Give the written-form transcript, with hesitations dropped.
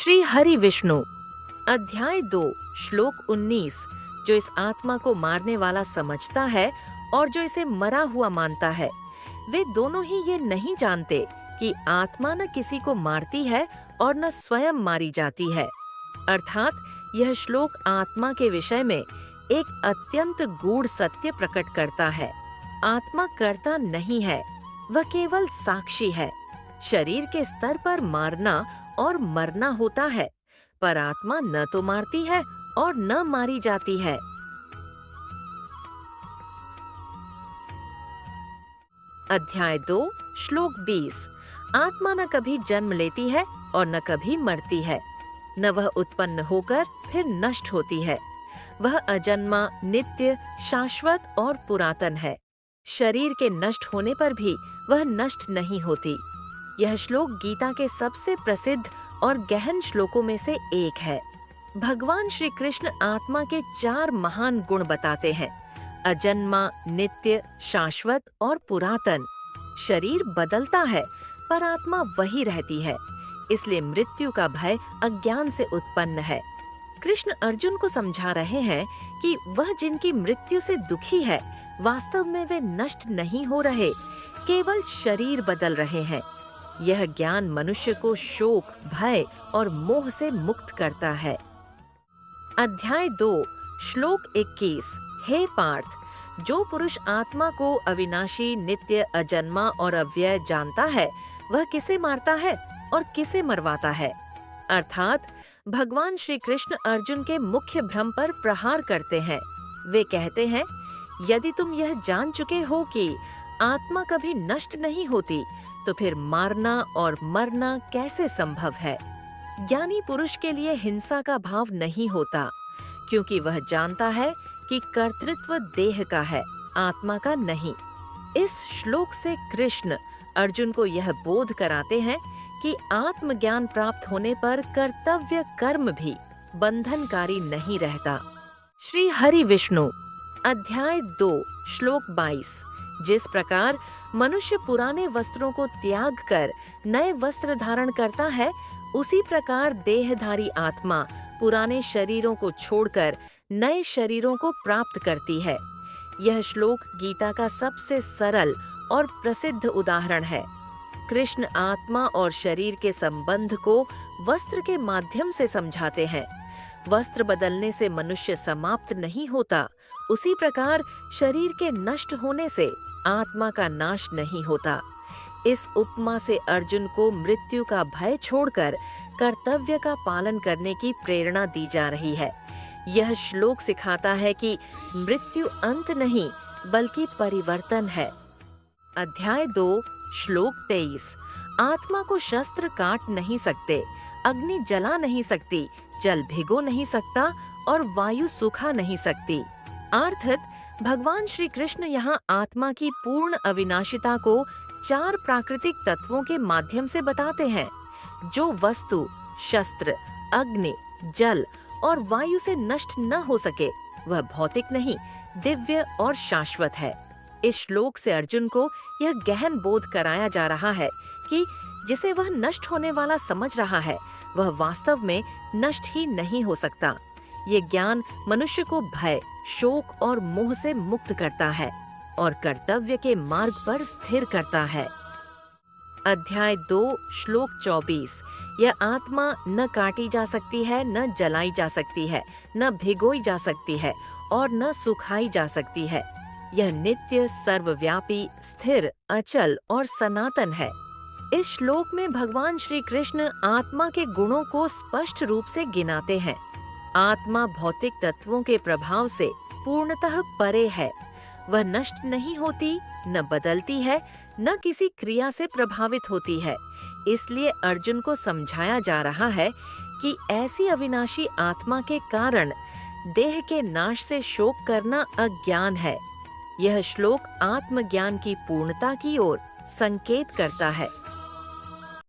श्री हरि विष्णु अध्याय 2 श्लोक 19। जो इस आत्मा को मारने वाला समझता है और जो इसे मरा हुआ मानता है, वे दोनों ही ये नहीं जानते कि आत्मा न किसी को मारती है और न स्वयं मारी जाती है। अर्थात यह श्लोक आत्मा के विषय में एक अत्यंत गूढ़ सत्य प्रकट करता है। आत्मा कर्ता नहीं है, वह केवल साक्षी है। शरीर के स्तर पर मारना और मरना होता है, पर आत्मा न तो मारती है और न मारी जाती है। अध्याय 2 श्लोक 20। आत्मा न कभी जन्म लेती है और न कभी मरती है, न वह उत्पन्न होकर फिर नष्ट होती है। वह अजन्मा, नित्य, शाश्वत और पुरातन है। शरीर के नष्ट होने पर भी वह नष्ट नहीं होती। यह श्लोक गीता के सबसे प्रसिद्ध और गहन श्लोकों में से एक है। भगवान श्री कृष्ण आत्मा के 4 महान गुण बताते हैं: अजन्मा, नित्य, शाश्वत और पुरातन। शरीर बदलता है पर आत्मा वही रहती है, इसलिए मृत्यु का भय अज्ञान से उत्पन्न है। कृष्ण अर्जुन को समझा रहे हैं कि वह जिनकी मृत्यु से दुखी है, वास्तव में वे नष्ट नहीं हो रहे, केवल शरीर बदल रहे हैं। यह ज्ञान मनुष्य को शोक, भय और मोह से मुक्त करता है। अध्याय 2 श्लोक 21। हे पार्थ, जो पुरुष आत्मा को अविनाशी, नित्य, अजन्मा और अव्यय जानता है, वह किसे मारता है और किसे मरवाता है? अर्थात भगवान श्री कृष्ण अर्जुन के मुख्य भ्रम पर प्रहार करते हैं। वे कहते हैं, यदि तुम यह जान चुके हो कि आत्मा कभी नष्ट नहीं होती, तो फिर मारना और मरना कैसे संभव है? ज्ञानी पुरुष के लिए हिंसा का भाव नहीं होता, क्योंकि वह जानता है कि कर्तृत्व देह का है, आत्मा का नहीं। इस श्लोक से कृष्ण अर्जुन को यह बोध कराते हैं कि आत्मज्ञान प्राप्त होने पर कर्तव्य कर्म भी बंधनकारी नहीं रहता। श्री हरि विष्णु अध्याय 2 श्लोक 22। जिस प्रकार मनुष्य पुराने वस्त्रों को त्याग कर नए वस्त्र धारण करता है, उसी प्रकार देहधारी आत्मा पुराने शरीरों को छोड़कर नए शरीरों को प्राप्त करती है। यह श्लोक गीता का सबसे सरल और प्रसिद्ध उदाहरण है। कृष्ण आत्मा और शरीर के संबंध को वस्त्र के माध्यम से समझाते हैं। वस्त्र बदलने से मनुष्य समाप्त नहीं होता, उसी प्रकार शरीर के नष्ट होने से आत्मा का नाश नहीं होता। इस उपमा से अर्जुन को मृत्यु का भय छोड़कर कर्तव्य का पालन करने की प्रेरणा दी जा रही है। यह श्लोक सिखाता है कि मृत्यु अंत नहीं, बल्कि परिवर्तन है। अध्याय 2 श्लोक 23। आत्मा को शस्त्र काट नहीं सकते, अग्नि जला नहीं सकती, जल भिगो नहीं सकता और वायु सुखा नहीं सकती। अर्थात भगवान श्री कृष्ण यहाँ आत्मा की पूर्ण अविनाशिता को 4 प्राकृतिक तत्वों के माध्यम से बताते हैं। जो वस्तु शस्त्र, अग्नि, जल और वायु से नष्ट न हो सके, वह भौतिक नहीं, दिव्य और शाश्वत है। इस श्लोक से अर्जुन को यह गहन बोध कराया जा रहा है कि जिसे वह नष्ट होने वाला समझ रहा है, वह वास्तव में नष्ट ही नहीं हो सकता। ये ज्ञान मनुष्य को भय, शोक और मोह से मुक्त करता है और कर्तव्य के मार्ग पर स्थिर करता है। अध्याय 2 श्लोक 24। यह आत्मा न काटी जा सकती है, न जलाई जा सकती है, न भिगोई जा सकती है और न सुखाई जा सकती है। यह नित्य, सर्वव्यापी, स्थिर, अचल और सनातन है। इस श्लोक में भगवान श्री कृष्ण आत्मा के गुणों को स्पष्ट रूप से गिनाते हैं। आत्मा भौतिक तत्वों के प्रभाव से पूर्णतः परे है। वह नष्ट नहीं होती, न बदलती है, न किसी क्रिया से प्रभावित होती है। इसलिए अर्जुन को समझाया जा रहा है कि ऐसी अविनाशी आत्मा के कारण देह के नाश से शोक करना अज्ञान है। यह श्लोक आत्मज्ञान की पूर्णता की ओर संकेत करता है।